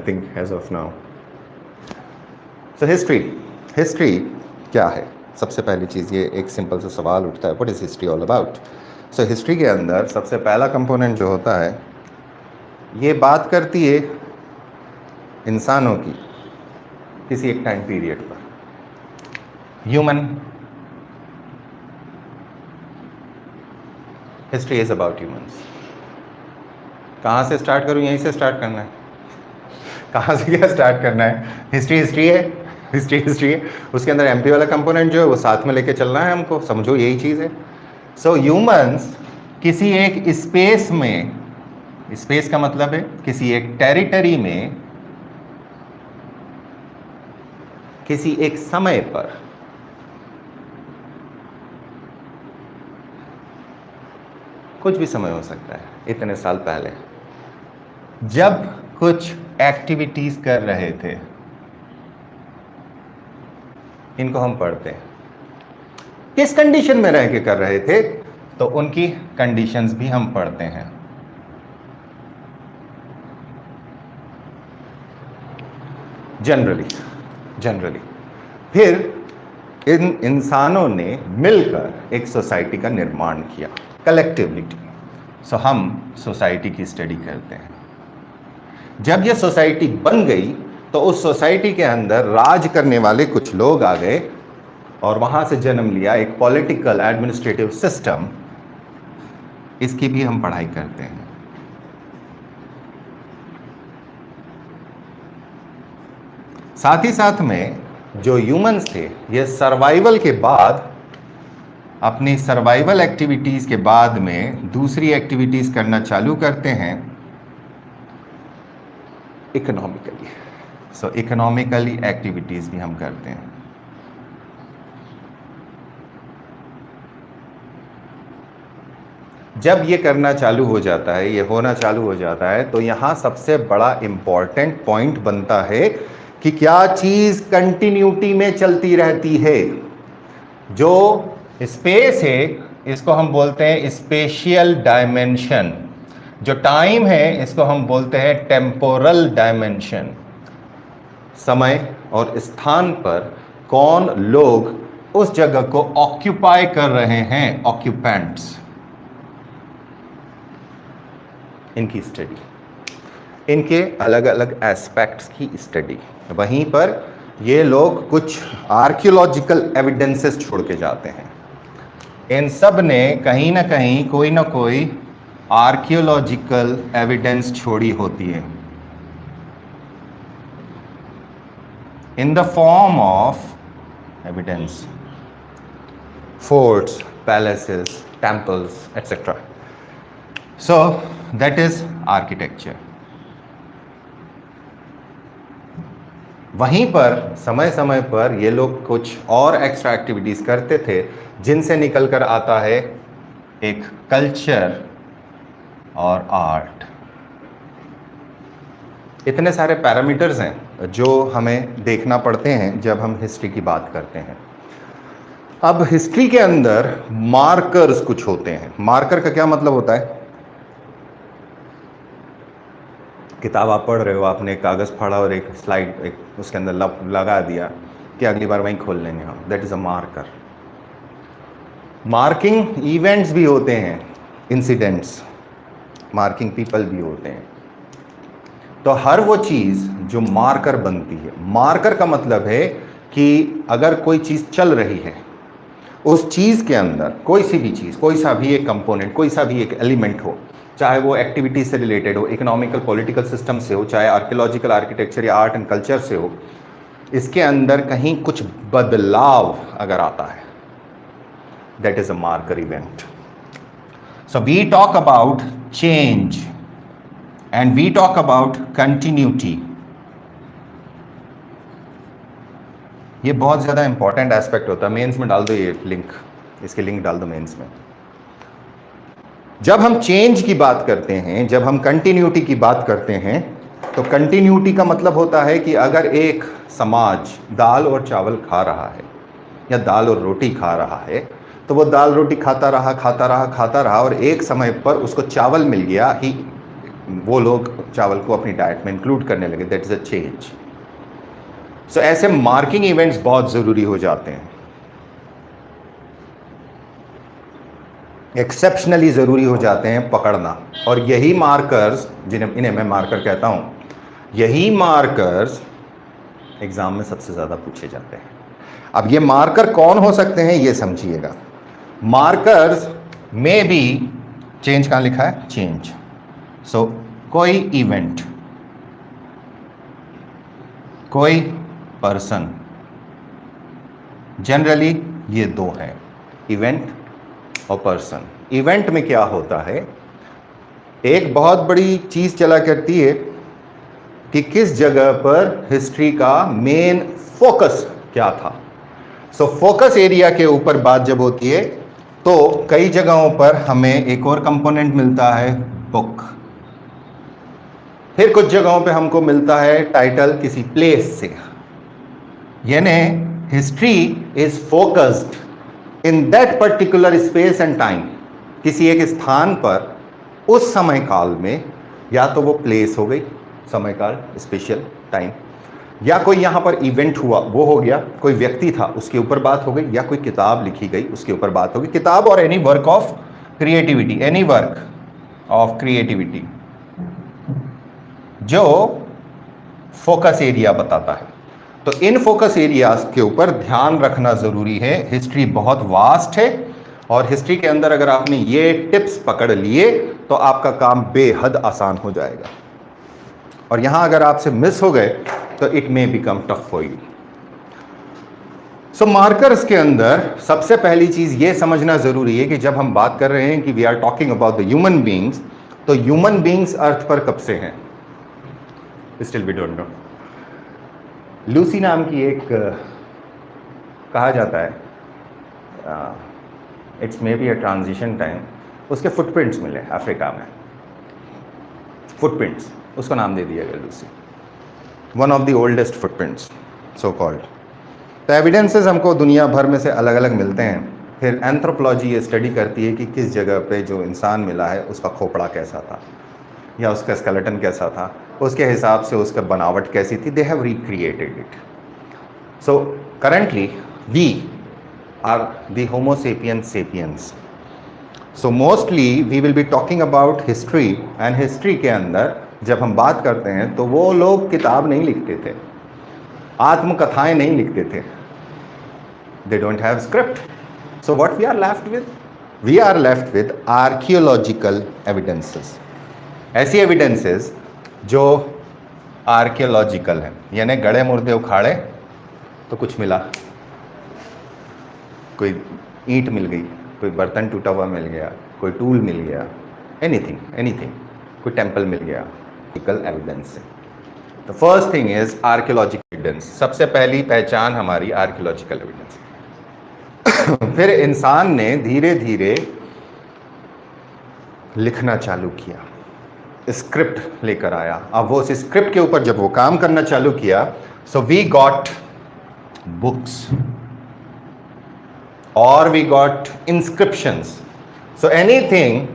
Nothing as of now. So history क्या है? सबसे पहली चीज़, ये एक सिंपल सा सवाल उठता है, what is history all about? So history के अंदर सबसे पहला कंपोनेंट जो होता है, ये बात करती है इंसानों की किसी एक टाइम पीरियड पर, human. History is about humans. कहाँ से स्टार्ट करूँ? यहीं से स्टार्ट करना है। कहाँ से क्या स्टार्ट करना है? हिस्ट्री है, हिस्ट्री है। उसके अंदर एमपी वाला कंपोनेंट जो है वो साथ में लेके चलना है हमको, समझो यही चीज़ है। सो ह्यूमंस किसी एक स्पेस में, स्पेस का मतलब है किसी एक टेरिटरी में, किसी एक समय पर कुछ भी समय हो सकता है, इतने साल पहले जब कुछ एक्टिविटीज कर रहे थे, इनको हम पढ़ते हैं। किस कंडीशन में रह के कर रहे थे, तो उनकी कंडीशंस भी हम पढ़ते हैं। जनरली फिर इन इंसानों ने मिलकर एक सोसाइटी का निर्माण किया, कलेक्टिविटी। सो हम सोसाइटी की स्टडी करते हैं। जब ये सोसाइटी बन गई तो उस सोसाइटी के अंदर राज करने वाले कुछ लोग आ गए और वहां से जन्म लिया एक पॉलिटिकल एडमिनिस्ट्रेटिव सिस्टम। इसकी भी हम पढ़ाई करते हैं। साथ ही साथ में जो ह्यूमंस थे, ये सर्वाइवल के बाद, अपनी सर्वाइवल एक्टिविटीज के बाद में दूसरी एक्टिविटीज करना चालू करते हैं इकोनॉमिकली। सो इकोनॉमिकली एक्टिविटीज भी हम करते हैं। जब ये करना चालू हो जाता है, ये होना चालू हो जाता है, तो यहां सबसे बड़ा इंपॉर्टेंट पॉइंट बनता है कि क्या चीज कंटिन्यूटी में चलती रहती है। जो स्पेस है इसको हम बोलते हैं स्पेशियल डायमेंशन। जो टाइम है इसको हम बोलते हैं टेम्पोरल डायमेंशन। समय और स्थान पर कौन लोग उस जगह को ऑक्यूपाई कर रहे हैं, ऑक्यूपेंट्स, इनकी स्टडी, इनके अलग अलग एस्पेक्ट्स की स्टडी। वहीं पर ये लोग कुछ आर्कियोलॉजिकल एविडेंसेस छोड़ के जाते हैं। इन सब ने कहीं ना कहीं कोई ना कोई आर्कियोलॉजिकल एविडेंस छोड़ी होती है, in the form of evidence, forts, palaces, temples, etcetera. So that is architecture. वहीं पर समय समय पर ये लोग कुछ और एक्स्ट्रा एक्टिविटीज करते थे, जिनसे निकल कर आता है एक कल्चर और आर्ट। इतने सारे पैरामीटर्स हैं जो हमें देखना पड़ते हैं जब हम हिस्ट्री की बात करते हैं। अब हिस्ट्री के अंदर मार्कर्स कुछ होते हैं। मार्कर का क्या मतलब होता है? किताब आप पढ़ रहे हो, आपने एक कागज़ फाड़ा और एक स्लाइड एक उसके अंदर लगा दिया कि अगली बार वहीं खोल लेंगे हम, that is a marker. Marking events भी होते हैं, इंसिडेंट्स, मार्किंग पीपल भी होते हैं। तो हर वो चीज़ जो मार्कर बनती है, मार्कर का मतलब है कि अगर कोई चीज़ चल रही है, उस चीज़ के अंदर कोई सी भी चीज़, कोई सा भी एक कंपोनेंट, कोई सा भी एक एलिमेंट हो, चाहे वो एक्टिविटी से रिलेटेड हो, इकोनॉमिकल पॉलिटिकल सिस्टम से हो, चाहे आर्कियोलॉजिकल, आर्किटेक्चर या आर्ट एंड कल्चर से हो, इसके अंदर कहीं कुछ बदलाव अगर आता है, that is a marker event. So we talk about change and we talk about continuity. ये बहुत ज़्यादा इंपॉर्टेंट एस्पेक्ट होता है। मेंस में डाल दो ये लिंक, इसके लिंक डाल दो मेंस में। जब हम चेंज की बात करते हैं, जब हम कंटिन्यूटी की बात करते हैं, तो कंटिन्यूटी का मतलब होता है कि अगर एक समाज दाल और चावल खा रहा है या दाल और रोटी खा रहा है, तो वो दाल रोटी खाता रहा और एक समय पर उसको चावल मिल गया, ही वो लोग चावल को अपनी डाइट में इंक्लूड करने लगे, दैट इज़ अ चेंज। सो ऐसे मार्किंग इवेंट्स बहुत ज़रूरी हो जाते हैं, एक्सेप्शनली ज़रूरी हो जाते हैं पकड़ना। और यही मार्कर्स, इन्हें मैं मार्कर कहता हूँ, यही मार्कर्स एग्ज़ाम में सबसे ज़्यादा पूछे जाते हैं। अब ये मार्कर कौन हो सकते हैं ये समझिएगा। मार्कर्स में भी चेंज कहाँ लिखा है, चेंज। सो कोई इवेंट, कोई पर्सन, जनरली ये दो हैं, इवेंट और पर्सन। इवेंट में क्या होता है, एक बहुत बड़ी चीज़ चला करती है कि किस जगह पर हिस्ट्री का मेन फोकस क्या था। सो फोकस एरिया के ऊपर बात जब होती है तो कई जगहों पर हमें एक और कंपोनेंट मिलता है, बुक। फिर कुछ जगहों पे हमको मिलता है टाइटल किसी प्लेस से, यानी history is focused in that particular space and time. किसी एक स्थान पर उस समय काल में, या तो वो प्लेस हो गई, समय काल, स्पेशल टाइम, या कोई यहाँ पर इवेंट हुआ वो हो गया, कोई व्यक्ति था उसके ऊपर बात हो गई, या कोई किताब लिखी गई उसके ऊपर बात हो गई। किताब और any work of creativity, any work of creativity जो फोकस एरिया बताता है। तो इन फोकस एरियाज के ऊपर ध्यान रखना ज़रूरी है। हिस्ट्री बहुत वास्ट है और हिस्ट्री के अंदर अगर आपने ये टिप्स पकड़ लिए तो आपका काम बेहद आसान हो जाएगा। और यहाँ अगर आपसे मिस हो गए तो it may become tough for you. So markers के अंदर सबसे पहली चीज़ ये समझना ज़रूरी है कि जब हम बात कर रहे हैं कि we are talking about the human beings, तो ह्यूमन बींग्स अर्थ पर कब से हैं, still we don't know. Lucy नाम की एक कहा जाता है, it's maybe a transition time, उसके फुटप्रिंट्स मिले अफ्रीका में, फुटप्रिंट्स, उसको नाम दे दिया गया Lucy, one of the oldest footprints so called. तो एविडेंसेस हमको दुनिया भर में से अलग अलग मिलते हैं। फिर एंथ्रोपोलॉजी ये स्टडी करती है कि किस जगह पे जो इंसान मिला है उसका खोपड़ा कैसा था या उसका स्केलेटन कैसा था, उसके हिसाब से उसका बनावट कैसी थी। They have recreated it. So currently we are the homo sapiens sapiens. So mostly we will be talking about history, and history के अंदर जब हम बात करते हैं तो वो लोग किताब नहीं लिखते थे, आत्मकथाएं नहीं लिखते थे, they don't have script. So what we are left with, we are left with archaeological evidences, ऐसी एविडेंसेस जो आर्कियोलॉजिकल हैं, यानी गड़े मुर्दे उखाड़े तो कुछ मिला, कोई ईंट मिल गई, कोई बर्तन टूटा हुआ मिल गया, कोई टूल मिल गया, एनीथिंग, कोई टेम्पल मिल गया, एविडेंस है। The first thing is archaeological evidence. सबसे पहली पहचान हमारी आर्कियोलॉजिकल एविडेंस। फिर इंसान ने धीरे धीरे लिखना चालू किया, स्क्रिप्ट लेकर आया। अब वो उस स्क्रिप्ट के ऊपर जब वो काम करना चालू किया, सो वी गॉट बुक्स और we got inscriptions. So anything,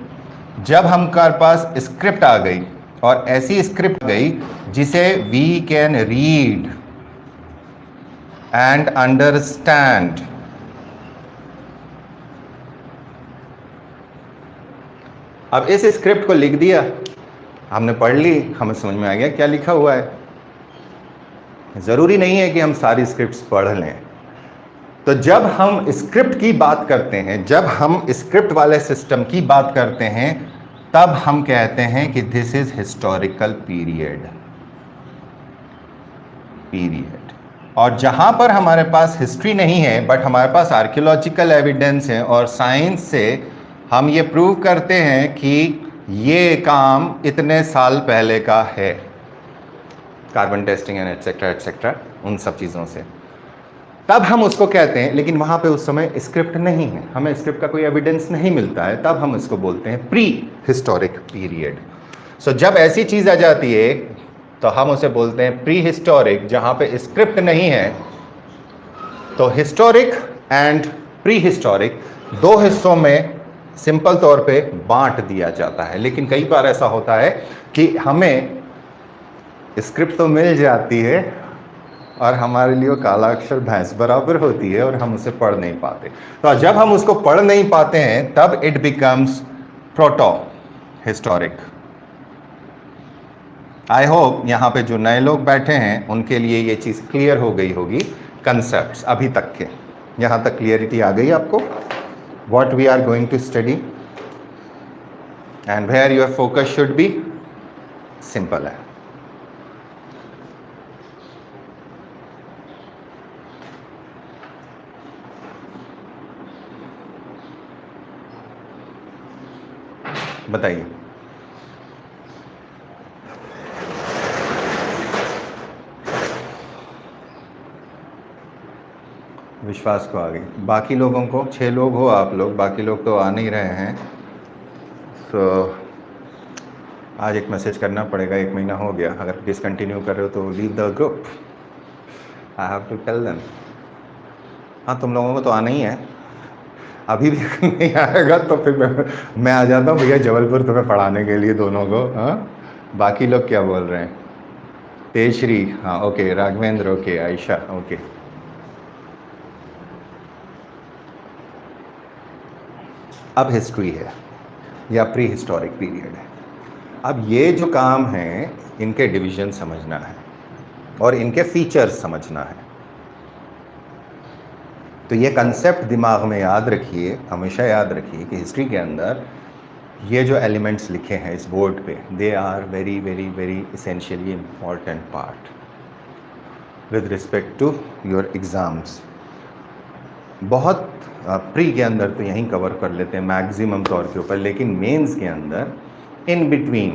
जब हमारे पास स्क्रिप्ट आ गई और ऐसी स्क्रिप्ट गई जिसे we can read and understand, अब इस स्क्रिप्ट को लिख दिया, हमने पढ़ ली, हमें समझ में आ गया क्या लिखा हुआ है। ज़रूरी नहीं है कि हम सारी स्क्रिप्ट्स पढ़ लें। तो जब हम स्क्रिप्ट की बात करते हैं, जब हम स्क्रिप्ट वाले सिस्टम की बात करते हैं, तब हम कहते हैं कि दिस इज हिस्टोरिकल पीरियड। और जहां पर हमारे पास हिस्ट्री नहीं है बट हमारे पास आर्कियोलॉजिकल एविडेंस है और साइंस से हम ये प्रूव करते हैं कि ये काम इतने साल पहले का है, कार्बन टेस्टिंग एंड एटसेट्रा उन सब चीज़ों से, तब हम उसको कहते हैं। लेकिन वहाँ पे उस समय स्क्रिप्ट नहीं है, हमें स्क्रिप्ट का कोई एविडेंस नहीं मिलता है, तब हम इसको बोलते हैं प्री हिस्टोरिक पीरियड। सो जब ऐसी चीज़ आ जाती है तो हम उसे बोलते हैं प्री हिस्टोरिक, जहाँ पे स्क्रिप्ट नहीं है। तो हिस्टोरिक एंड प्री हिस्टोरिक दो हिस्सों में सिंपल तौर पे बांट दिया जाता है। लेकिन कई बार ऐसा होता है कि हमें स्क्रिप्ट तो मिल जाती है और हमारे लिए वो काला अक्षर भैंस बराबर होती है और हम उसे पढ़ नहीं पाते। तो जब हम उसको पढ़ नहीं पाते हैं तब it becomes proto historic. I hope यहाँ पे जो नए लोग बैठे हैं उनके लिए ये चीज़ क्लियर हो गई होगी, कंसेप्ट्स अभी तक के। यहाँ तक क्लियरिटी आ गई आपको, what we are going to study and where your focus should be. Simple है। बताइए। विश्वास को आ गई, बाकी लोगों को 6 लोग हो आप लोग, बाकी लोग तो आ नहीं रहे हैं। तो आज एक मैसेज करना पड़ेगा, 1 महीना हो गया, अगर डिसकंटिन्यू कर रहे हो तो leave the group, I have to tell them. हाँ तुम लोगों को तो आना ही है, अभी भी नहीं आएगा तो फिर मैं आ जाता हूँ भैया जबलपुर तुम्हें पढ़ाने के लिए दोनों को। हाँ बाकी लोग क्या बोल रहे हैं? तेजश्री, हाँ okay, Raghavendra okay, Ayesha okay. अब हिस्ट्री है या प्री हिस्टोरिक पीरियड है। अब ये जो काम है इनके डिवीजन समझना है और इनके फीचर्स समझना है। तो ये कंसेप्ट दिमाग में याद रखिए, हमेशा याद रखिए कि हिस्ट्री के अंदर ये जो एलिमेंट्स लिखे हैं इस बोर्ड पे, they are very very very essentially important part with respect to your exams. बहुत प्री के अंदर तो यहीं कवर कर लेते हैं मैक्सिमम तौर के ऊपर, लेकिन मेंस के अंदर इन बिटवीन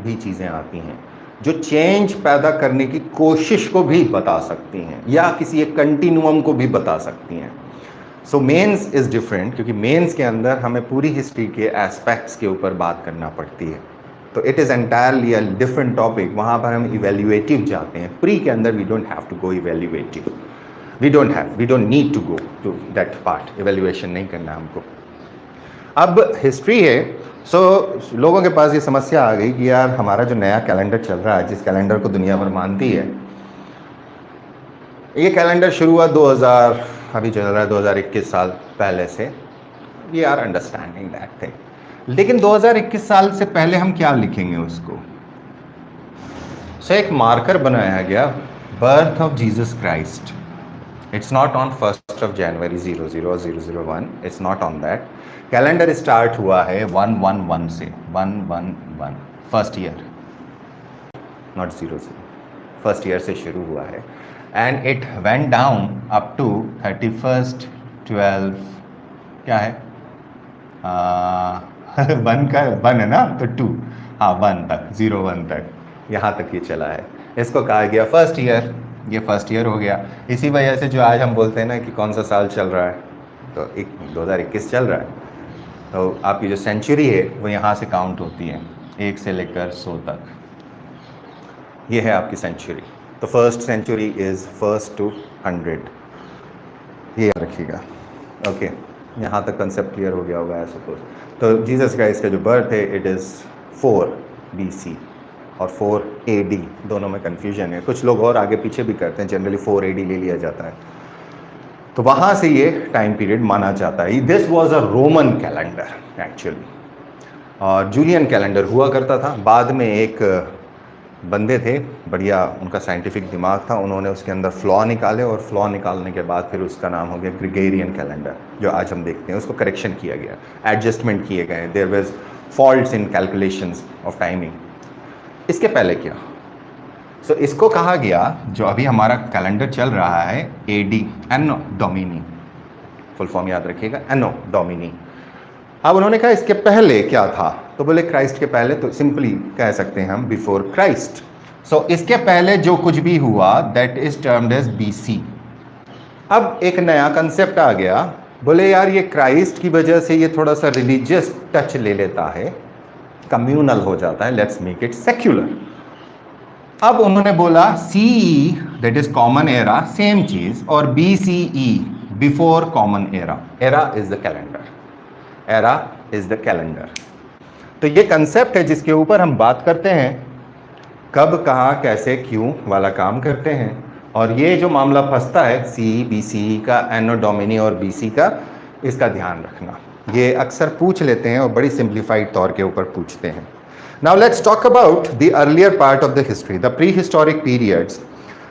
भी चीज़ें आती हैं जो चेंज पैदा करने की कोशिश को भी बता सकती हैं या किसी एक कंटिन्यूम को भी बता सकती हैं। सो मेंस इज़ डिफरेंट, क्योंकि मेंस के अंदर हमें पूरी हिस्ट्री के एस्पेक्ट्स के ऊपर बात करना पड़ती है। तो it is entirely a different topic, वहाँ पर हम इवेल्युएटिव जाते हैं। प्री के अंदर we don't have to go evaluative, we don't need to go to that part, evaluation नहीं करना हमको। अब हिस्ट्री है, लोगों के पास ये समस्या आ गई कि यार हमारा जो नया कैलेंडर चल रहा है, जिस कैलेंडर को दुनिया भर मानती है, ये कैलेंडर शुरू हुआ 2000, अभी चल रहा है 2021 साल पहले से। We are understanding that thing. लेकिन 2021 साल से पहले हम क्या लिखेंगे उसको? एक मार्कर बनाया गया, birth of Jesus Christ. It's not on 1st of January 00 or 001, it's not on that. Calendar start हुआ है 111 से, 111 first year, not 00, first year से शुरू हुआ है and it went down up to 31st 12, क्या है 1 का 1 है ना, तो 2, हाँ 1 तक, 01 तक, यहाँ तक ये चला है। इसको कहा गया फर्स्ट ईयर। ये फर्स्ट ईयर हो गया। इसी वजह से जो आज हम बोलते हैं ना कि कौन सा साल चल रहा है, तो 2021 चल रहा है। तो आपकी जो सेंचुरी है वो यहाँ से काउंट होती है, 1 से लेकर 100 तक, ये है आपकी सेंचुरी। तो first century is 1st to 100, ये याद रखिएगा। ओके, यहाँ तक कंसेप्ट क्लियर हो गया होगा आई सपोज। तो जीसस क्राइस्ट का जो बर्थ है इट इज़ 4 BC और 4 AD, दोनों में कन्फ्यूजन है। कुछ लोग और आगे पीछे भी करते हैं, जनरली 4 AD ले लिया जाता है। तो वहाँ से ये टाइम पीरियड माना जाता है। This was a Roman calendar actually, और जूलियन कैलेंडर हुआ करता था। बाद में एक बंदे थे, बढ़िया उनका साइंटिफिक दिमाग था, उन्होंने उसके अंदर फ्लॉ निकाले और फ्लॉ निकालने के बाद फिर उसका नाम हो गया ग्रेगोरियन कैलेंडर, जो आज हम देखते हैं। उसको करेक्शन किया गया, एडजस्टमेंट किए गए, there was faults in calculations of timing. इसके पहले क्या? इसको कहा गया, जो अभी हमारा कैलेंडर चल रहा है, AD, एनो डोमिनी, फुल फॉर्म याद रखिएगा, एनो डोमिनी। अब उन्होंने कहा इसके पहले क्या था, तो बोले क्राइस्ट के पहले, तो सिंपली कह सकते हैं हम बिफोर क्राइस्ट। इसके पहले जो कुछ भी हुआ that is termed as BC। अब एक नया कंसेप्ट आ गया, बोले यार ये क्राइस्ट की वजह से ये थोड़ा सा रिलीजियस टच ले लेता है, कम्यूनल हो जाता है, लेट्स मेक इट सेक्युलर। अब उन्होंने बोला CE that is common era, same चीज, और BCE before common era. Era is the calendar, era is the calendar. तो ये कंसेप्ट है जिसके ऊपर हम बात करते हैं, कब कहाँ कैसे क्यों वाला काम करते हैं। और ये जो मामला फंसता है सी बी सी का, एनो डोमिनी और बी सी का, इसका ध्यान रखना। ये अक्सर पूछ लेते हैं और बड़ी सिंप्लीफाइड तौर के ऊपर पूछते हैं। Now let's talk about the earlier part of the history, the prehistoric periods.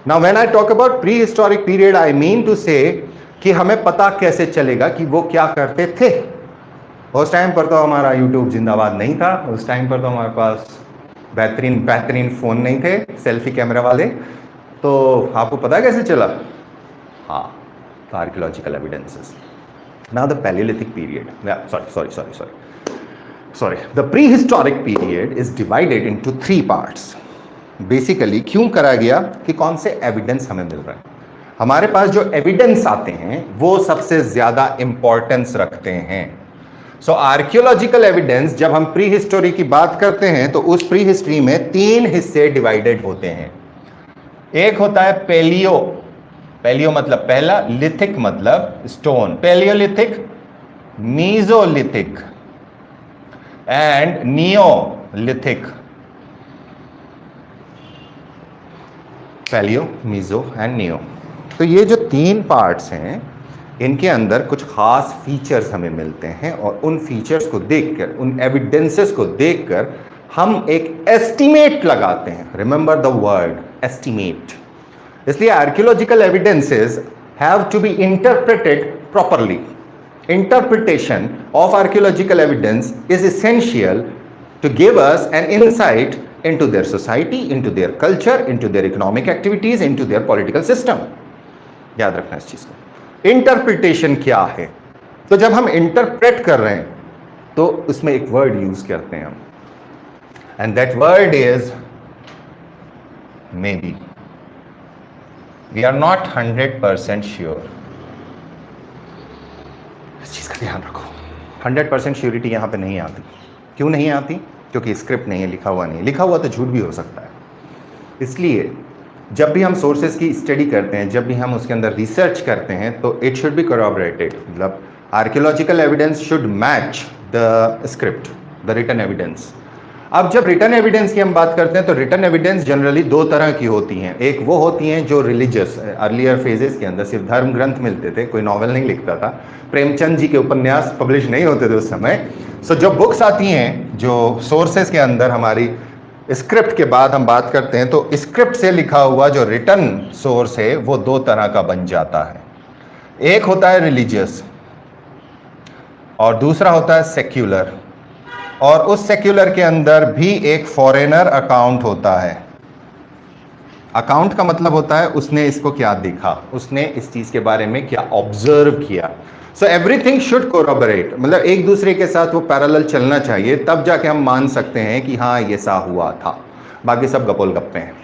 Now when I talk about prehistoric period, I mean to say कि हमें पता कैसे चलेगा कि वो क्या करते थे। उस टाइम पर तो हमारा यूट्यूब जिंदाबाद नहीं था, उस टाइम पर तो हमारे पास बेहतरीन फ़ोन नहीं थे सेल्फी कैमरा वाले। तो आपको पता कैसे चला? हाँ, तो archaeological evidences. Now the Palaeolithic period, sorry, the prehistoric period is divided into 3 parts. Basically क्यों करा गया कि कौन से एविडेंस हमें मिल रहे हैं। हमारे पास जो एविडेंस आते हैं वो सबसे ज्यादा इंपॉर्टेंस रखते हैं। सो आर्कियोलॉजिकल एविडेंस, जब हम प्री हिस्टोरी की बात करते हैं तो उस प्री हिस्ट्री में 3 हिस्से डिवाइडेड होते हैं। एक होता है पेलियो, पेलियो मतलब पहला, लिथिक मतलब stone, palaeolithic, mesolithic and neolithic. Palaeo, meso and neo. तो ये जो 3 पार्ट्स हैं, इनके अंदर कुछ खास फीचर्स हमें मिलते हैं और उन फीचर्स को देखकर, उन एविडेंसेस को देखकर हम एक एस्टिमेट लगाते हैं। Remember the word estimate. इसलिए archaeological evidences have to be interpreted properly. Interpretation of archaeological evidence is essential to give us an insight into their society, into their culture, into their economic activities, into their political system। याद रखना इस चीज को। Interpretation क्या है? तो जब हम इंटरप्रेट कर रहे हैं तो उसमें एक वर्ड यूज करते हैं हम, and that word is maybe. We are not 100% sure. इस चीज का ध्यान रखो। 100% श्योरिटी यहां पे नहीं आती। क्यों नहीं आती? क्योंकि स्क्रिप्ट नहीं है, लिखा हुआ नहीं है। लिखा हुआ तो झूठ भी हो सकता है। इसलिए जब भी हम सोर्सेज की स्टडी करते हैं, जब भी हम उसके अंदर रिसर्च करते हैं, तो इट शुड बी corroborated। मतलब archaeological evidence should match the script, the written evidence. अब जब रिटन एविडेंस की हम बात करते हैं तो रिटन एविडेंस जनरली 2 तरह की होती हैं। एक वो होती हैं जो रिलीजियस, अर्लियर फेजेस के अंदर सिर्फ धर्म ग्रंथ मिलते थे, कोई नॉवल नहीं लिखता था, प्रेमचंद जी के उपन्यास पब्लिश नहीं होते थे उस समय। सो जो बुक्स आती हैं, जो सोर्सेज के अंदर हमारी स्क्रिप्ट के बाद हम बात करते हैं, तो स्क्रिप्ट से लिखा हुआ जो रिटन सोर्स है वो 2 तरह का बन जाता है। एक होता है रिलीजियस और दूसरा होता है सेक्युलर। और उस सेक्युलर के अंदर भी एक फॉरेनर अकाउंट होता है। अकाउंट का मतलब होता है उसने इसको क्या देखा, उसने इस चीज के बारे में क्या ऑब्जर्व किया। सो एवरीथिंग शुड कोरबोरेट, मतलब एक दूसरे के साथ वो पैरेलल चलना चाहिए, तब जाके हम मान सकते हैं कि हाँ ये सा हुआ था। बाकी सब गपोल गप्पे हैं।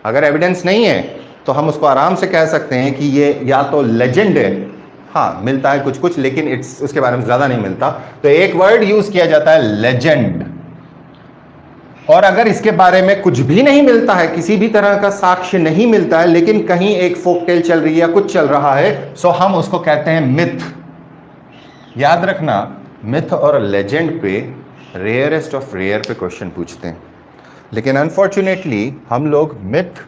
अगर एविडेंस नहीं है तो हम उसको आराम से कह सकते हैं कि ये या तो लेजेंड है, हाँ मिलता है कुछ कुछ, लेकिन इट्स उसके बारे में ज्यादा नहीं मिलता, तो एक वर्ड यूज किया जाता है लेजेंड। और अगर इसके बारे में कुछ भी नहीं मिलता है, किसी भी तरह का साक्ष्य नहीं मिलता है, लेकिन कहीं एक फोकटेल चल रही है या कुछ चल रहा है, सो हम उसको कहते हैं मिथ। याद रखना, मिथ और लेजेंड पे रेयरेस्ट ऑफ रेयर पे क्वेश्चन पूछते हैं, लेकिन अनफॉर्चुनेटली हम लोग मिथ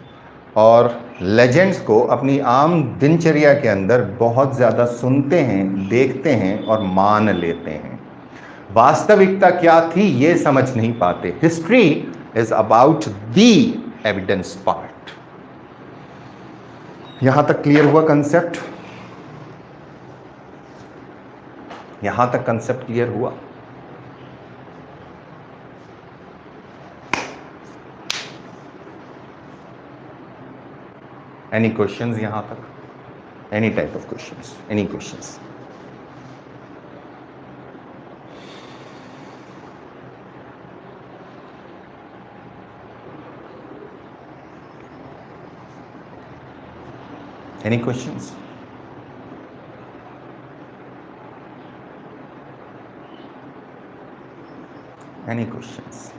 और लेजेंड्स को अपनी आम दिनचर्या के अंदर बहुत ज़्यादा सुनते हैं, देखते हैं और मान लेते हैं। वास्तविकता क्या थी ये समझ नहीं पाते। History is about the evidence part. यहां तक क्लियर हुआ कंसेप्ट? यहां तक कंसेप्ट क्लियर हुआ? एनी क्वेश्चंस यहां तक? Any type of questions? Any questions? Any questions? Any questions?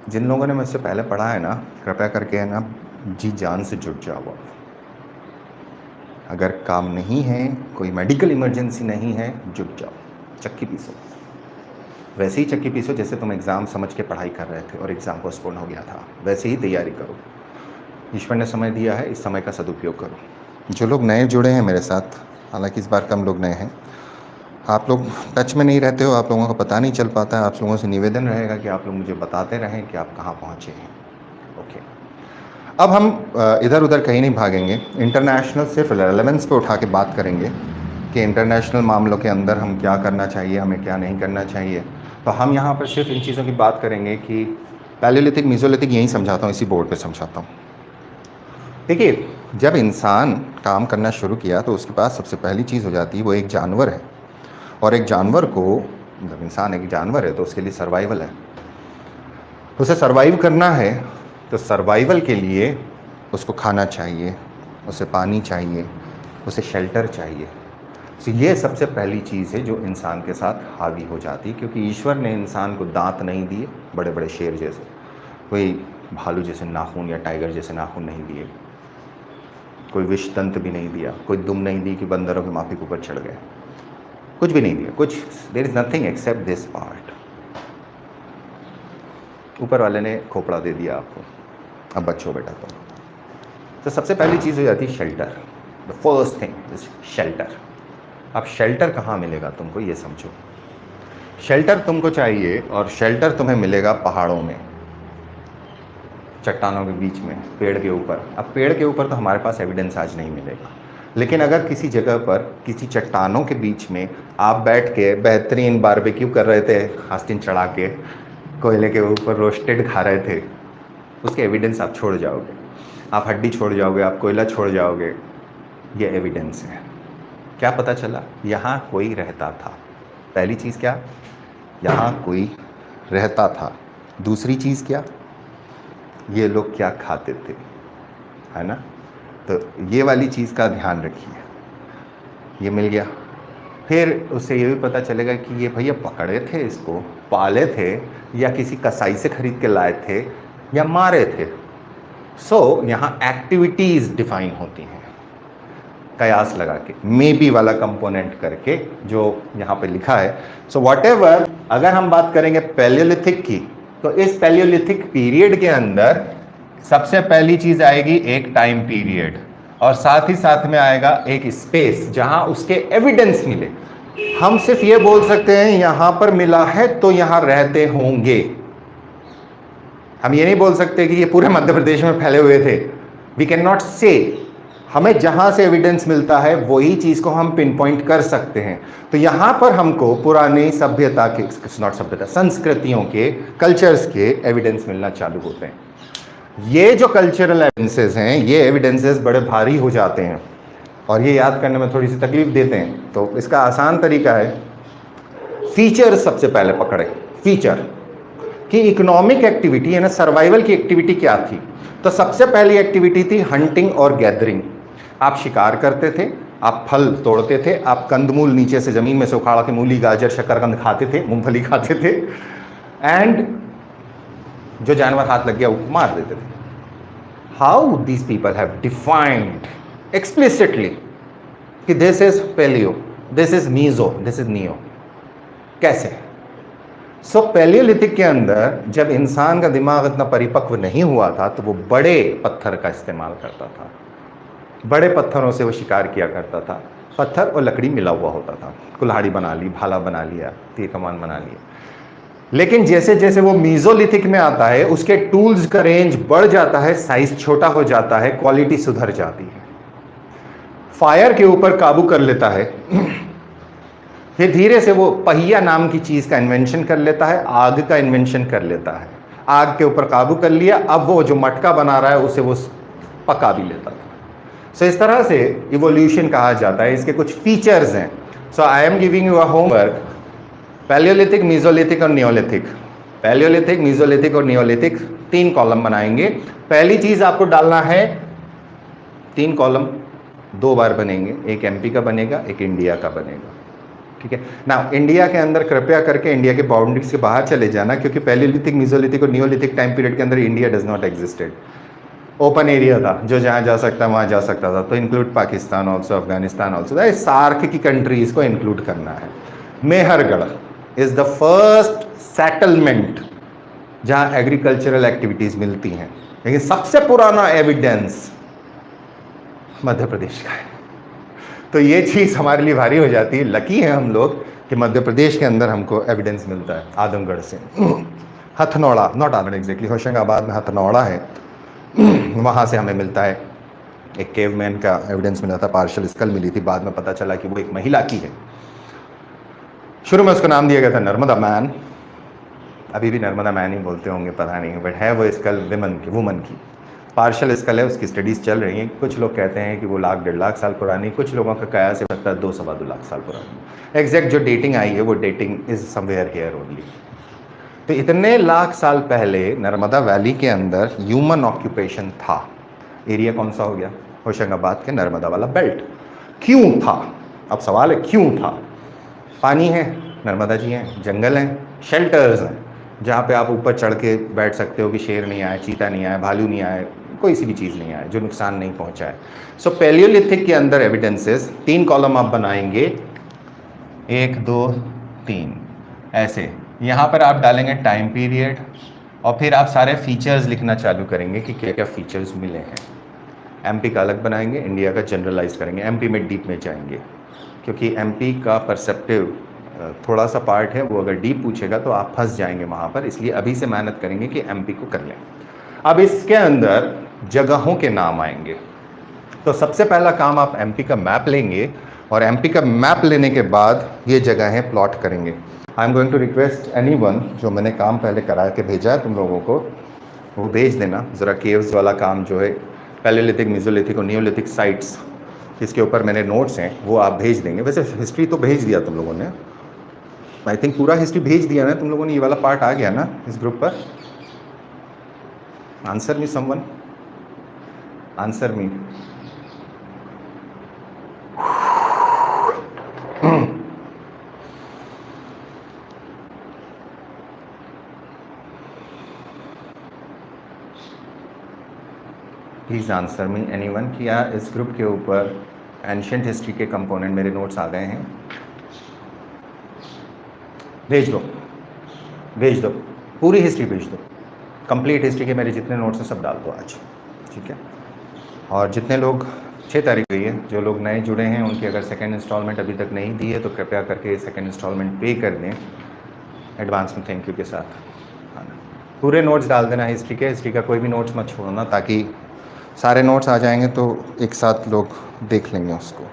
जिन लोगों ने मुझसे पहले पढ़ा है ना, कृपया करके है ना जी जान से जुट जाओ। अगर काम नहीं है, कोई मेडिकल इमरजेंसी नहीं है, जुट जाओ, चक्की पीसो। वैसे ही चक्की पीसो जैसे तुम एग्ज़ाम समझ के पढ़ाई कर रहे थे और एग्ज़ाम पोस्टपोन हो गया था, वैसे ही तैयारी करो। ईश्वर ने समय दिया है, इस समय का सदुपयोग करो। जो लोग नए जुड़े हैं मेरे साथ, हालांकि इस बार कम लोग नए हैं, आप लोग टच में नहीं रहते हो, आप लोगों को पता नहीं चल पाता है। आप लोगों से निवेदन रहेगा कि आप लोग मुझे बताते रहें कि आप कहाँ पहुँचे हैं। ओके, अब हम इधर उधर कहीं नहीं भागेंगे। इंटरनेशनल सिर्फ रेलेवेंस पे उठा के बात करेंगे कि इंटरनेशनल मामलों के अंदर हम क्या करना चाहिए, हमें क्या नहीं करना चाहिए। तो हम यहाँ पर सिर्फ इन चीज़ों की बात करेंगे कि पैलियोलिथिक, मीज़ोलिथिक यहीं समझाता हूँ, इसी बोर्ड पे समझाता हूँ। देखिए, जब इंसान काम करना शुरू किया तो उसके पास सबसे पहली चीज़ हो जाती है, वो एक जानवर है। और एक जानवर को, जब इंसान एक जानवर है तो उसके लिए सर्वाइवल है। उसे सर्वाइव करना है तो सर्वाइवल के लिए उसको खाना चाहिए, उसे पानी चाहिए, उसे शेल्टर चाहिए। तो ये सबसे पहली चीज़ है जो इंसान के साथ हावी हो जाती है, क्योंकि ईश्वर ने इंसान को दांत नहीं दिए बड़े बड़े शेर जैसे, कोई भालू जैसे नाखून या टाइगर जैसे नाखून नहीं दिए, कोई विष दंत भी नहीं दिया, कोई दुम नहीं दी कि बंदरों के माफी के ऊपर चढ़ गए, कुछ भी नहीं दिया, कुछ। There is nothing except this part. ऊपर वाले ने खोपड़ा दे दिया आपको, अब बच्चों बेटा तो सबसे पहली चीज़ हो जाती है shelter. The first thing is shelter. अब शेल्टर कहाँ मिलेगा तुमको, ये समझो। शेल्टर तुमको चाहिए, और शेल्टर तुम्हें मिलेगा पहाड़ों में, चट्टानों के बीच में, पेड़ के ऊपर। अब पेड़ के ऊपर तो हमारे पास एविडेंस आज नहीं मिलेगा, लेकिन अगर किसी जगह पर किसी चट्टानों के बीच में आप बैठ के बेहतरीन बारबेक्यू कर रहे थे, आस्तीन चढ़ा के कोयले के ऊपर रोस्टेड खा रहे थे, उसके एविडेंस आप छोड़ जाओगे, आप हड्डी छोड़ जाओगे, आप कोयला छोड़ जाओगे। ये एविडेंस है। क्या पता चला? यहाँ कोई रहता था। पहली चीज़ क्या? यहाँ कोई रहता था। दूसरी चीज़ क्या? ये लोग क्या खाते थे, है ना? तो ये वाली चीज़ का ध्यान रखिए। ये मिल गया। फिर उससे ये भी पता चलेगा कि ये भैया पकड़े थे, इसको पाले थे, या किसी कसाई से खरीद के लाए थे, या मारे थे। सो यहाँ एक्टिविटीज़ डिफाइन होती हैं कयास लगा के, मे बी वाला कंपोनेंट करके, जो यहाँ पे लिखा है। सो व्हाटएवर, अगर हम बात करेंगे पैलियोलिथिक की, तो इस पैलियोलिथिक पीरियड के अंदर सबसे पहली चीज आएगी एक टाइम पीरियड, और साथ ही साथ में आएगा एक स्पेस जहां उसके एविडेंस मिले। हम सिर्फ ये बोल सकते हैं यहां पर मिला है तो यहां रहते होंगे। हम ये नहीं बोल सकते कि ये पूरे मध्य प्रदेश में फैले हुए थे। वी कैन नॉट से। हमें जहां से एविडेंस मिलता है वही चीज को हम पिन पॉइंट कर सकते हैं। तो यहां पर हमको पुरानी सभ्यता के, नॉट सभ्यता, संस्कृतियों के, कल्चर्स के एविडेंस मिलना चालू होते हैं। ये जो कल्चरल एविडेंसेस हैं, ये एविडेंसेस बड़े भारी हो जाते हैं और ये याद करने में थोड़ी सी तकलीफ देते हैं। तो इसका आसान तरीका है, फीचर सबसे पहले पकड़े। फीचर कि इकोनॉमिक एक्टिविटी है ना, सर्वाइवल की एक्टिविटी क्या थी? तो सबसे पहली एक्टिविटी थी हंटिंग और गैदरिंग। आप शिकार करते थे, आप फल तोड़ते थे, आप कंदमूल नीचे से जमीन में से उखाड़ा के मूली, गाजर, शकरकंद खाते थे, मूंगफली खाते थे, एंड जो जानवर हाथ लग गया वो मार देते थे। How these people have defined explicitly कि this is paleo, this is meso, this is neo. कैसे? सो पैलियोलिथिक के अंदर जब इंसान का दिमाग इतना परिपक्व नहीं हुआ था तो वो बड़े पत्थर का इस्तेमाल करता था। बड़े पत्थरों से वो शिकार किया करता था। पत्थर और लकड़ी मिला हुआ होता था। कुल्हाड़ी बना ली, भाला बना लिया, तीर कमान बना लिया। लेकिन जैसे जैसे वो मीजोलिथिक में आता है उसके टूल्स का रेंज बढ़ जाता है, साइज छोटा हो जाता है, क्वालिटी सुधर जाती है। फायर के ऊपर काबू कर लेता है, फिर धीरे से वो पहिया नाम की चीज का इन्वेंशन कर लेता है, आग का इन्वेंशन कर लेता है। आग के ऊपर काबू कर लिया, अब वो जो मटका बना रहा है उसे वो पका भी लेता था। सो इस तरह से इवोल्यूशन कहा जाता है। इसके कुछ फीचर्स हैं। So I am giving you a homework, paleolithic, mesolithic और नियोलिथिक। पैलियोलिथिक, मीजोलिथिक और नियोलिथिक 3 कॉलम बनाएंगे। पहली चीज आपको डालना है, 3 कॉलम 2 बार बनेंगे, एक एमपी का बनेगा, एक इंडिया का बनेगा। ठीक है ना? इंडिया के अंदर कृपया करके इंडिया के बाउंड्रीज के बाहर चले जाना, क्योंकि पैलियोलिथिक, मीजोलिथिक और नियोलिथिक टाइम पीरियड के अंदर India does not existed. Open area था, जो जहाँ जा सकता वहाँ जा सकता था, तो include Pakistan also, Afghanistan also, SAARC की कंट्रीज को इंक्लूड करना है। Mehrgarh is the first settlement जहाँ एग्रीकल्चरल एक्टिविटीज मिलती हैं, लेकिन सबसे पुराना एविडेंस मध्य प्रदेश का है। तो ये चीज़ हमारे लिए भारी हो जाती है। लकी है हम लोग कि मध्य प्रदेश के अंदर हमको एविडेंस मिलता है, आदमगढ़ से। हथनौड़ा, नॉट आदमगढ़ एग्जैक्टली, होशंगाबाद में हथनौड़ा है, वहाँ से हमें मिलता है एक केवमैन का एविडेंस मिला था, पार्शल स्कल मिली थी, बाद में पता चला कि वो एक महिला की है। शुरू में उसको नाम दिया गया था नर्मदा मैन, अभी भी नर्मदा मैन ही बोलते होंगे पता नहीं, बट है वो स्कल वुमन की, पार्शल स्कल है, उसकी स्टडीज़ चल रही हैं। कुछ लोग कहते हैं कि वो 1,00,000-1,50,000 साल पुरानी, कुछ लोगों का कयास है लगता है 2-2.25 लाख साल पुरानी। एग्जैक्ट जो डेटिंग आई है वो dating is somewhere here only. तो इतने लाख साल पहले नर्मदा वैली के अंदर ह्यूमन ऑक्यूपेशन था। एरिया कौन सा हो गया? होशंगाबाद के नर्मदा वाला बेल्ट। क्यों था? अब सवाल है क्यों था? पानी है, नर्मदा जी हैं, जंगल हैं, शेल्टर्स हैं जहाँ पे आप ऊपर चढ़ के बैठ सकते हो कि शेर नहीं आए, चीता नहीं आए, भालू नहीं आए, कोई सी भी चीज़ नहीं आए जो नुकसान नहीं पहुँचाए। सो पैलियोलिथिक के अंदर एविडेंसेस 3 कॉलम आप बनाएंगे, 1 2 3 ऐसे। यहाँ पर आप डालेंगे टाइम पीरियड और फिर आप सारे फीचर्स लिखना चालू करेंगे कि क्या क्या फीचर्स मिले हैं। एमपी का अलग बनाएंगे, इंडिया का जनरलाइज करेंगे, एमपी में डीप में जाएंगे क्योंकि एमपी का परसेप्टिव थोड़ा सा पार्ट है, वो अगर डीप पूछेगा तो आप फंस जाएंगे वहाँ पर, इसलिए अभी से मेहनत करेंगे कि एमपी को कर लें। अब इसके अंदर जगहों के नाम आएंगे, तो सबसे पहला काम आप एमपी का मैप लेंगे और एमपी का मैप लेने के बाद ये जगहें प्लॉट करेंगे। I am going to request anyone जो मैंने काम पहले करा के भेजा है तुम लोगों को, वो भेज देना ज़रा। केव्स वाला काम जो है, पैलेलिथिक, मेसोलिथिक और नियोलिथिक साइट्स, इसके ऊपर मैंने नोट्स हैं, वो आप भेज देंगे। वैसे हिस्ट्री तो भेज दिया तुम लोगों ने, आई थिंक पूरा हिस्ट्री भेज दिया ना तुम लोगों ने, ये वाला पार्ट आ गया ना इस ग्रुप पर? Answer me someone, answer me. Please answer me anyone, क्या इस ग्रुप के ऊपर एंशिएंट हिस्ट्री के कंपोनेंट मेरे नोट्स आ गए हैं? भेज दो, भेज दो, पूरी हिस्ट्री भेज दो, कंप्लीट हिस्ट्री के मेरे जितने नोट्स हैं सब डाल दो आज, ठीक है? और जितने लोग 6 तारीख गई है, जो लोग नए जुड़े हैं उनकी अगर सेकेंड इंस्टॉलमेंट अभी तक नहीं दी है तो कृपया करके सेकेंड इंस्टॉलमेंट पे कर दें एडवांस में, थैंक यू के साथ। हाँ, पूरे नोट्स डाल देना हिस्ट्री के, हिस्ट्री का कोई भी नोट्स मत छोड़ना, ताकि सारे नोट्स आ जाएंगे तो एक साथ लोग देख लेंगे उसको।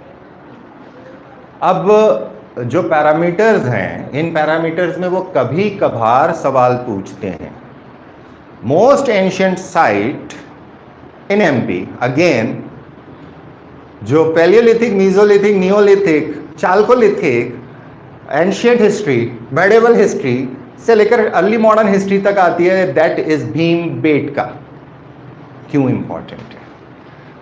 अब जो पैरामीटर्स हैं, इन पैरामीटर्स में वो कभी कभार सवाल पूछते हैं। Most ancient site in MP, again जो paleolithic, mesolithic, neolithic, chalcolithic, ancient history, medieval history से लेकर अर्ली मॉडर्न हिस्ट्री तक आती है, दैट इज भीमबेटका। क्यों इंपॉर्टेंट है?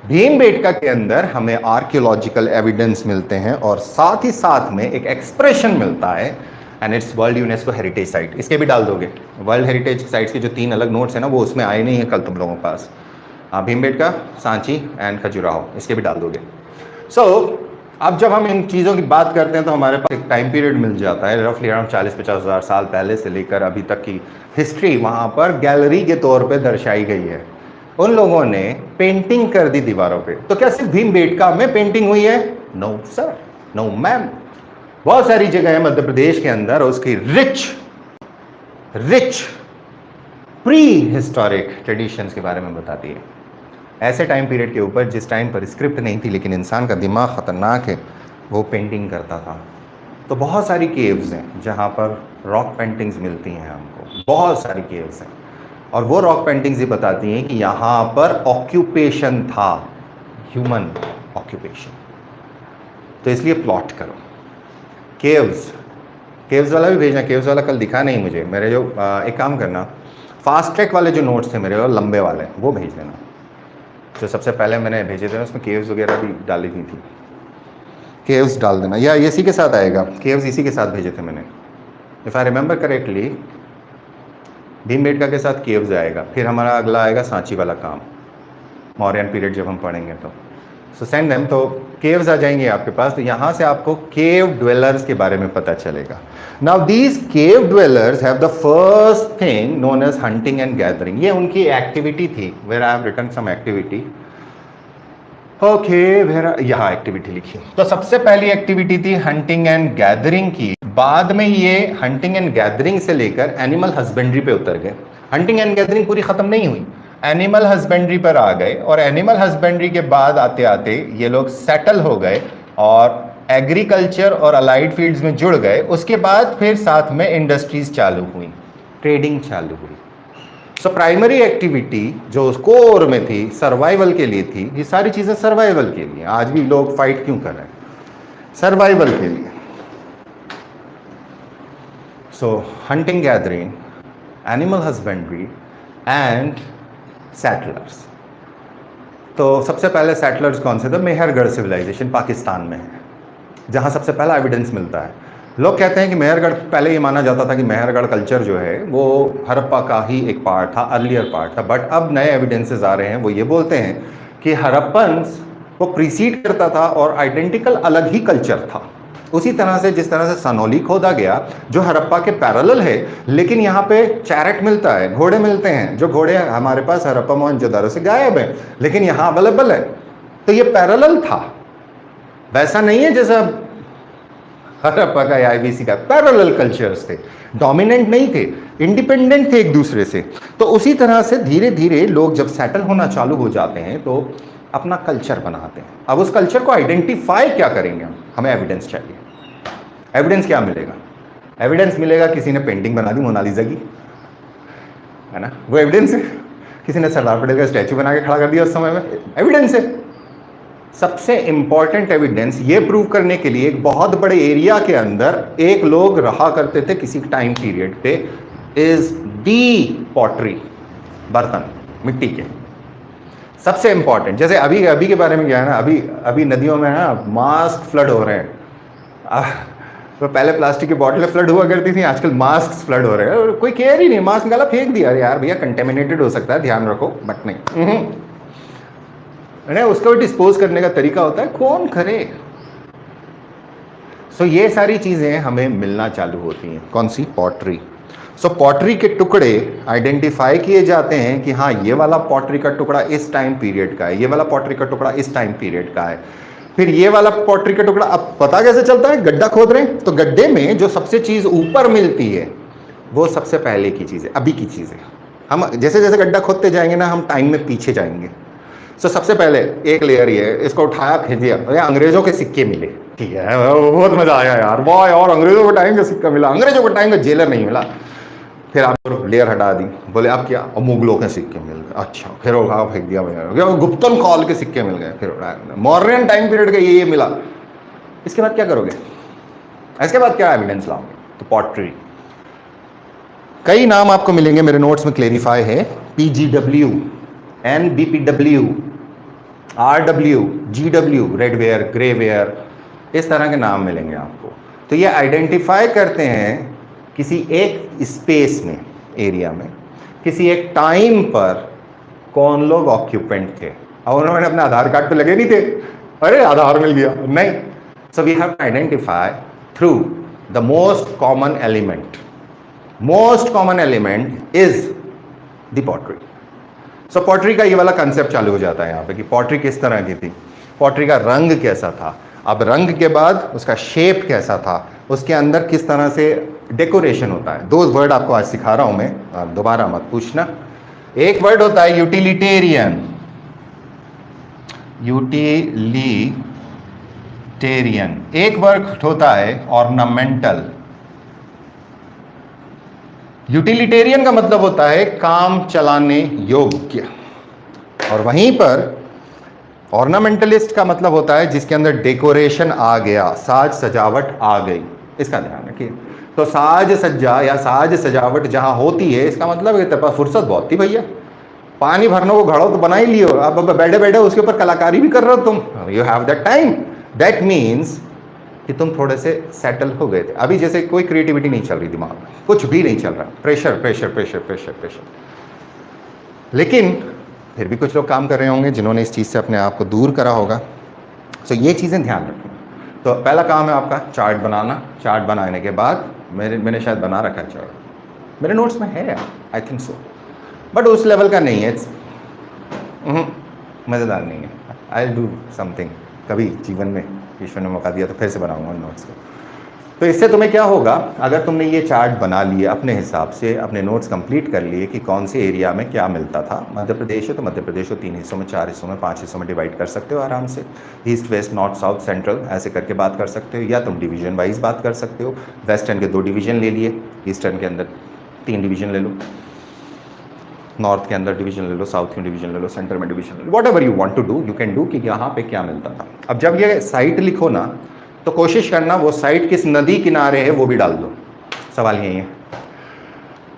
भीमबेटका के अंदर हमें आर्कियोलॉजिकल एविडेंस मिलते हैं और साथ ही साथ में एक एक्सप्रेशन मिलता है, and it's world UNESCO heritage site. इसके भी डाल दोगे? वर्ल्ड हेरिटेज साइट्स के जो 3 अलग नोट्स हैं ना, वो उसमें आए नहीं है कल तुम लोगों के पास। हाँ, भीमबेटका, सांची एंड खजुराहो, इसके भी डाल दोगे। सो अब जब हम इन चीज़ों की बात करते हैं तो हमारे पास एक टाइम पीरियड मिल जाता है, रफली अराउंड 40-50 हज़ार साल पहले से लेकर अभी तक की हिस्ट्री वहाँ पर गैलरी के तौर पर दर्शाई गई है। उन लोगों ने पेंटिंग कर दी दीवारों पे। तो क्या सिर्फ भीमबेटका में पेंटिंग हुई है? No sir, no ma'am. बहुत सारी जगह है मध्य प्रदेश के अंदर उसकी रिच प्री हिस्टोरिक ट्रेडिशंस के बारे में बताती है, ऐसे टाइम पीरियड के ऊपर जिस टाइम पर स्क्रिप्ट नहीं थी, लेकिन इंसान का दिमाग ख़तरनाक है, वो पेंटिंग करता था। तो बहुत सारी केव्स हैं जहाँ पर रॉक पेंटिंग्स मिलती हैं हमको, बहुत सारी केव्स हैं, और वो रॉक पेंटिंग्स ये बताती हैं कि यहाँ पर ऑक्यूपेशन था, ह्यूमन ऑक्यूपेशन। तो इसलिए प्लॉट करो। केव्स वाला भी भेजना, केव्स वाला कल दिखा नहीं मुझे, मेरे जो एक काम करना, फास्ट ट्रैक वाले जो नोट्स थे मेरे वो लंबे वाले, वो भेज देना। जो सबसे पहले मैंने भेजे थे उसमें केव्स वगैरह भी डाली हुई थी, केव्स डाल देना, या इसी के साथ आएगा, केव्स इसी के साथ भेजे थे मैंने, if I remember correctly. Bhimbetka के साथ केव्स आएगा, फिर हमारा अगला आएगा सांची वाला काम, मौर्यन पीरियड जब हम पढ़ेंगे तो। सो सेंड देम, तो केव्स आ जाएंगे आपके पास, तो यहाँ से आपको केव ड्वेलर्स के बारे में पता चलेगा। Now these cave dwellers have the first thing known as hunting and gathering. ये उनकी एक्टिविटी थी, where I have written some activity. Okay, where यहाँ एक्टिविटी लिखी। तो सबसे पहली एक्टिविटी थी हंटिंग एंड गैदरिंग की। बाद में ये हंटिंग एंड गैदरिंग से लेकर एनिमल हस्बेंड्री पे उतर गए। हंटिंग एंड गैदरिंग पूरी खत्म नहीं हुई, एनिमल हस्बेंड्री पर आ गए, और एनिमल हस्बेंड्री के बाद आते आते ये लोग सेटल हो गए और एग्रीकल्चर और अलाइड फील्ड्स में जुड़ गए। उसके बाद फिर साथ में इंडस्ट्रीज चालू हुई, ट्रेडिंग चालू हुई। सो प्राइमरी एक्टिविटी जो कोर में थी, सर्वाइवल के लिए थी। ये सारी चीज़ें सर्वाइवल के लिए। आज भी लोग फाइट क्यों कर रहे हैं? सर्वाइवल के लिए। So hunting gathering, animal husbandry and settlers. तो सबसे पहले सेटलर्स कौन से थे? मेहरगढ़ सिविलाइजेशन पाकिस्तान में है, जहाँ सबसे पहला एविडेंस मिलता है। लोग कहते हैं कि मेहरगढ़, पहले ये माना जाता था कि मेहरगढ़ कल्चर जो है वो हड़प्पा का ही एक पार्ट था, अर्लियर पार्ट था, बट अब नए एविडेंसेस आ रहे हैं, वो ये बोलते हैं कि हड़प्पन्स को प्रीसीड करता था और आइडेंटिकल अलग ही कल्चर था। उसी तरह से जिस तरह से सनौली खोदा गया जो हड़प्पा के पैरेलल है, लेकिन यहाँ पे चैरेट मिलता है, घोड़े मिलते हैं, जो घोड़े हमारे पास हड़प्पा मोहनजोदारो से गायब है, लेकिन यहाँ अवेलेबल है। तो ये पैरेलल था, वैसा नहीं है जैसा हड़प्पा का या आईबीसी का। पैरेलल कल्चर्स थे, डोमिनेंट नहीं थे, इंडिपेंडेंट थे एक दूसरे से। तो उसी तरह से धीरे धीरे लोग जब सेटल होना चालू हो जाते हैं तो अपना कल्चर बनाते हैं। अब उस कल्चर को आइडेंटिफाई क्या करेंगे हम? हमें एविडेंस चाहिए। एविडेंस क्या मिलेगा? एविडेंस मिलेगा किसी ने पेंटिंग बना दी मोनालिसा की, है ना, वो एविडेंस है। किसी ने सरदार पटेल का स्टैचू बना के खड़ा कर दिया उस समय में, एविडेंस है। सबसे इंपॉर्टेंट एविडेंस ये प्रूव करने के लिए एक बहुत बड़े एरिया के अंदर एक लोग रहा करते थे किसी टाइम पीरियड पे, इज दी पॉटरी, बर्तन मिट्टी के। सबसे इंपॉर्टेंट, जैसे अभी के बारे में क्या है ना, अभी नदियों में ना मास्क फ्लड हो रहे हैं। तो पहले प्लास्टिक की बोतलें फ्लड हुआ करती थी, आजकल मास्क फ्लड हो रहे हैं, और कोई केयर ही नहीं, मास्क निकाला फेंक दिया। यार भैया कंटेमिनेटेड हो सकता है, ध्यान रखो, बट नहीं, नहीं, उसका भी डिस्पोज करने का तरीका होता है, कौन करे। सो ये सारी चीज़ें हमें मिलना चालू होती हैं। कौन सी? पॉटरी। सो पॉटरी के टुकड़े आइडेंटिफाई किए जाते हैं कि हाँ, ये वाला पॉटरी का टुकड़ा इस टाइम पीरियड का है, ये वाला पॉटरी का टुकड़ा इस टाइम पीरियड का है। फिर ये वाला पॉटरी का टुकड़ा, अब पता कैसे चलता है? गड्ढा खोद रहे हैं तो गड्ढे में जो सबसे चीज़ ऊपर मिलती है वो सबसे पहले की चीज़ है, अभी की चीज़ है। हम जैसे जैसे गड्ढा खोदते जाएंगे ना, हम टाइम में पीछे जाएंगे। सो सबसे पहले एक लेयर ये है, इसको उठाया, खींच दिया, अंग्रेजों के सिक्के मिले, ठीक है, बहुत मजा आया यार, वाह यार, अंग्रेजों के टाइम का सिक्का मिला, अंग्रेजों के टाइम का जेलर नहीं मिला। फिर आप लेयर हटा दी, बोले अब क्या? और मुगलों के सिक्के मिल गए, अच्छा, फिर उठा फेंक दिया, गुप्तन काल के सिक्के मिल गए, फिर उठाया, मौर्यन टाइम पीरियड का ये मिला। इसके बाद क्या करोगे? इसके बाद क्या एविडेंस लाओगे? तो पॉटरी। कई नाम आपको मिलेंगे, मेरे नोट्स में क्लेरिफाई है, PGW, NBPW, RW, GW, red ware, grey ware, इस तरह के नाम मिलेंगे आपको। तो ये आइडेंटिफाई करते हैं किसी एक स्पेस में, एरिया में, किसी एक टाइम पर कौन लोग ऑक्यूपेंट थे। और उन्होंने अपने आधार कार्ड पे लगे नहीं थे, अरे आधार मिल गया, नहीं। So we have to identify through the most common element. Most common element is the pottery. So pottery का ये वाला कंसेप्ट चालू हो जाता है यहाँ पे कि पॉटरी किस तरह की थी, पॉटरी का रंग कैसा था, अब रंग के बाद उसका शेप कैसा था, उसके अंदर किस तरह से डेकोरेशन होता है। 2 वर्ड आपको आज सिखा रहा हूं मैं, आप दोबारा मत पूछना। एक वर्ड होता है यूटिलिटेरियन, यूटिलिटेरियन। एक वर्ड होता है ऑर्नामेंटल। यूटिलिटेरियन का मतलब होता है काम चलाने योग्य, और वहीं पर ऑर्नामेंटलिस्ट का मतलब होता है जिसके अंदर डेकोरेशन आ गया, साज सजावट आ गई। इसका ध्यान रखिए। तो साज सज्जा या साज सजावट जहां होती है, इसका मतलब है तेरे पास फुर्सत बहुत थी भैया, पानी भरने को घड़ो तो बना ही लियो, अब बैठे बैठे उसके ऊपर कलाकारी भी कर रहे हो तुम, you have that time. That means कि तुम थोड़े से सेटल हो गए थे। अभी जैसे कोई क्रिएटिविटी नहीं चल रही दिमाग में, कुछ भी नहीं चल रहा, pressure pressure pressure pressure pressure. लेकिन फिर भी कुछ लोग काम कर रहे होंगे जिन्होंने इस चीज़ से अपने आप को दूर करा होगा। सो ये चीज़ें ध्यान रखना। तो पहला काम है आपका चार्ट बनाना। चार्ट बनाने के बाद मैंने शायद बना रखा है चार्ट, मेरे नोट्स में है, आई थिंक सो, बट उस लेवल का नहीं है, मज़ेदार नहीं है। आई विल डू समथिंग कभी जीवन में, ईश्वर ने मौका दिया तो फिर से बनाऊंगा नोट्स को। तो इससे तुम्हें क्या होगा, अगर तुमने ये चार्ट बना लिए अपने हिसाब से, अपने नोट्स कंप्लीट कर लिए कि कौन से एरिया में क्या मिलता था। मध्य प्रदेश है तो मध्य प्रदेश को 3 हिस्सों में, 4 हिस्सों में, 5 हिस्सों में डिवाइड कर सकते हो आराम से। East west north south central ऐसे करके बात कर सकते हो, या तुम डिवीजन वाइज बात कर सकते हो। वेस्टर्न के 2 डिवीजन ले लिए, ईस्टर्न के अंदर 3 डिवीजन ले लो, नॉर्थ के अंदर डिवीजन ले लो, साउथ में डिवीजन ले लो, सेंटर में डिवीजन ले लो, whatever you want to do you can do, कि यहाँ पे क्या मिलता था। अब जब ये साइट लिखो ना तो कोशिश करना वो साइट किस नदी किनारे है वो भी डाल दो। सवाल यही है।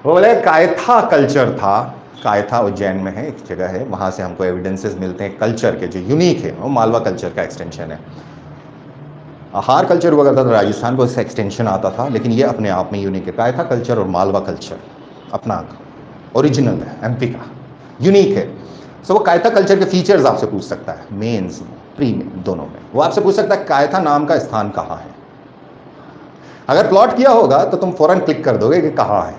वो बोले कायथा कल्चर था, कायथा उज्जैन में है, एक जगह है, वहाँ से हमको एविडेंसेस मिलते हैं कल्चर के जो यूनिक है, वो मालवा कल्चर का एक्सटेंशन है। आहार कल्चर हुआ करता था राजस्थान को, इसका एक्सटेंशन आता था, लेकिन ये अपने आप में यूनिक है। कायथा कल्चर और मालवा कल्चर अपना ओरिजिनल है, एमपी का, यूनिक है। सो वो कायथा कल्चर के फीचर्स आपसे पूछ सकता है, मेंस प्री में दोनों में। वो आपसे पूछ सकता है कायथा नाम का स्थान कहाँ है। अगर प्लॉट किया होगा तो तुम फौरन क्लिक कर दोगे कि कहाँ है।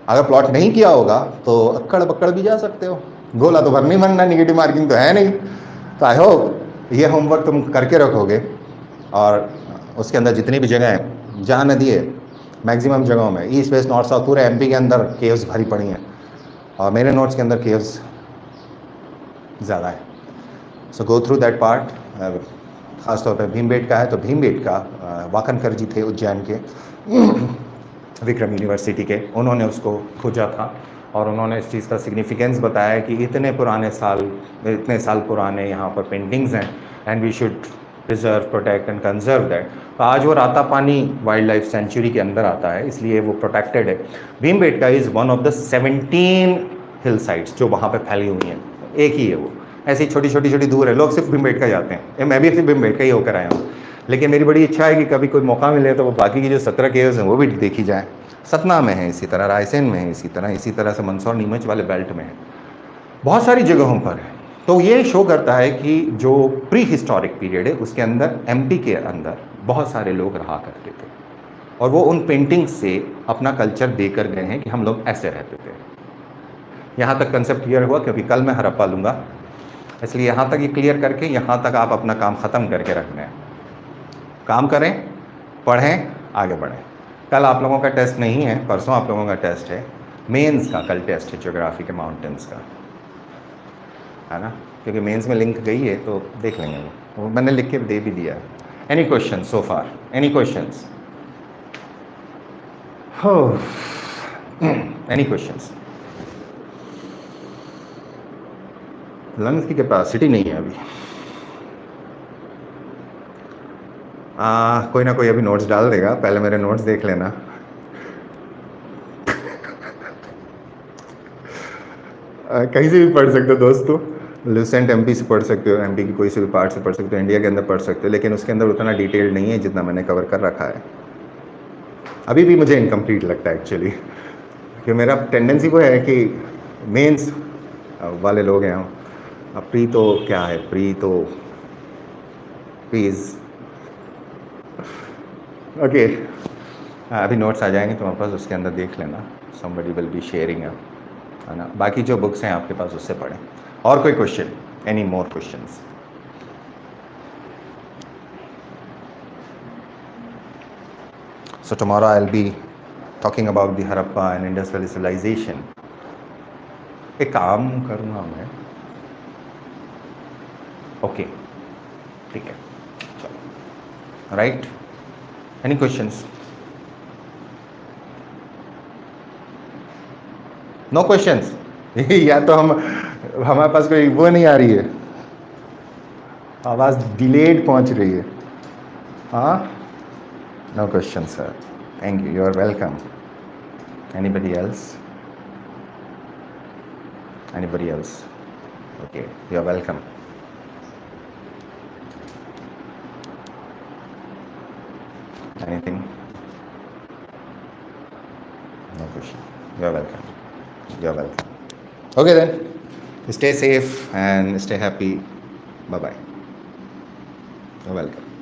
अगर प्लॉट नहीं किया होगा तो अक्कड़ बक्कड़ भी जा सकते हो, गोला तो भर नहीं बनना, निगेटिव मार्किंग तो है नहीं। तो आई होप ये होमवर्क तुम करके रखोगे, और उसके अंदर जितनी भी जगह हैं जहाँ नदी है, मैक्सिमम जगहों में ईस्ट वेस्ट नॉर्थ साउथ पूरे एमपी के अंदर केव्स भरी पड़ी हैं, और मेरे नोट्स के अंदर केव्स ज़्यादा है। सो गो थ्रू दैट पार्ट। ख़ासतौर पे भीमबेटका है तो भीमबेटका वाकनकर जी थे उज्जैन के, विक्रम यूनिवर्सिटी के, उन्होंने उसको खोजा था, और उन्होंने इस चीज़ का सिग्निफिकेंस बताया कि इतने साल पुराने यहाँ पर पेंटिंग्स हैं, and we should preserve, protect and conserve that. तो आज वो रातापानी वाइल्ड लाइफ सेंचुरी के अंदर आता है, इसलिए वो प्रोटेक्टेड है। Bhimbetka is one of the 17 hill sites जो वहाँ पे फैली हुई हैं, एक ही है वो, ऐसी छोटी छोटी दूर है। लोग सिर्फ भीमबेटका जाते हैं, मैं भी सिर्फ भीमबेटका ही होकर आया हूँ, लेकिन मेरी बड़ी इच्छा है कि कभी कोई मौका मिले तो वो बाकी की जो 17 केव्स हैं वो भी देखी जाए। सतना में है इसी तरह, रायसेन में है इसी तरह से मंदसौर नीमच वाले बेल्ट में है, बहुत सारी जगहों पर है। तो ये शो करता है कि जो प्री हिस्टोरिक पीरियड है उसके अंदर एमपी के अंदर बहुत सारे लोग रहा करते थे, और वो उन पेंटिंग्स से अपना कल्चर देकर गए हैं कि हम लोग ऐसे रहते थे। यहाँ तक कंसेप्ट क्लियर हुआ, क्योंकि कल मैं हड़प्पा लूँगा, इसलिए यहाँ तक ये क्लियर करके यहाँ तक आप अपना काम ख़त्म करके रखना है। काम करें, पढ़ें, आगे बढ़ें। कल आप लोगों का टेस्ट नहीं है, परसों आप लोगों का टेस्ट है, मेंस का कल टेस्ट है, ज्योग्राफी के माउंटेन्स का, है ना, क्योंकि मेंस में लिंक गई है तो देख लेंगे वो मैंने लिख के दे भी दिया है। एनी क्वेश्चन सो फार, एनी क्वेश्चंस? हो एनी क्वेश्चंस? लंग्स की कैपेसिटी नहीं है अभी। कोई ना कोई अभी नोट्स डाल देगा, पहले मेरे नोट्स देख लेना। कहीं से भी पढ़ सकते हो दोस्तों, लुसेंट एमपी से पढ़ सकते हो, एमपी की कोई से भी पार्ट से पढ़ सकते हो, इंडिया के अंदर पढ़ सकते हो, लेकिन उसके अंदर उतना डिटेल नहीं है जितना मैंने कवर कर रखा है। अभी भी मुझे इनकम्प्लीट लगता है एक्चुअली, क्योंकि मेरा टेंडेंसी वो है कि मेंस वाले लोग हैं। प्री तो क्या है, प्री तो प्लीज़ ओके। अभी नोट्स आ जाएंगे तुम्हारे पास, उसके अंदर देख लेना, समबडी विल बी शेयरिंग, है ना। बाकी जो बुक्स हैं आपके पास उससे पढ़ें। और कोई question? Any more questions? So tomorrow I'll be talking about the Harappa and industrial civilization. एक काम करूँगा मैं, ओके ठीक है, चलो, right. Any questions? No questions? या तो हमारे पास कोई वो नहीं आ रही है, आवाज़ डिलेड पहुंच रही है। हाँ, no questions sir, thank you, you are welcome. Anybody else? Anybody else? Okay, you are welcome. Anything? No question, you are welcome, you are welcome. Okay then, Stay safe and stay happy. Bye bye. You're welcome.